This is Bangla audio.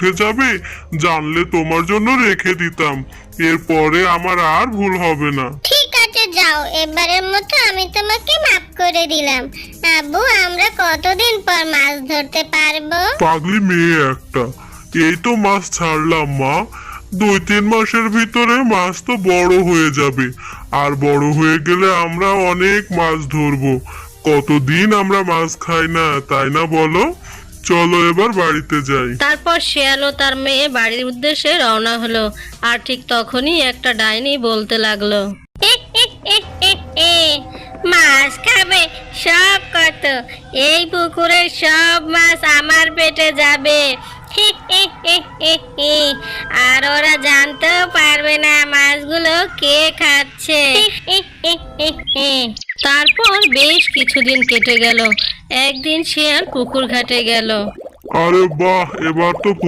উঠে যাবে জানলে তোমার জন্য রেখে দিতাম। এরপরে আমার আর ভুল হবে না। ঠিক আছে যাও, এবারের মতো আমি তোমাকে মাফ করে দিলাম। আব্বু, আমরা কতদিন পর মাছ ধরতে পারবো? পাগলি মেয়ে একটা, এই তো মাছ ছাড়লাম মা। 2-3 মাসের ভিতরে মাছ তো বড় হয়ে যাবে, আর বড় হয়ে গেলে আমরা অনেক মাছ ধরবো। কতদিন আমরা মাছ খাই না, তাই না বলো? চলো এবার বাড়িতে যাই। তারপর শিয়াল ও তার মেয়ে বাড়ির উদ্দেশ্যে রওনা হলো। আর ঠিক তখনই একটা ডাইনি বলতে লাগলো, মাছ খাবে সব কত, এই পুকুরের সব মাছ আমার পেটে যাবে। আর ওরা জানতেও পারবে না মাছগুলো কে খাচ্ছে। তারপর বেশ কিছুদিন কেটে গেল। একদিন শিয়াল পুকুর ঘাটে গেল। আরে বাহ, এবার তো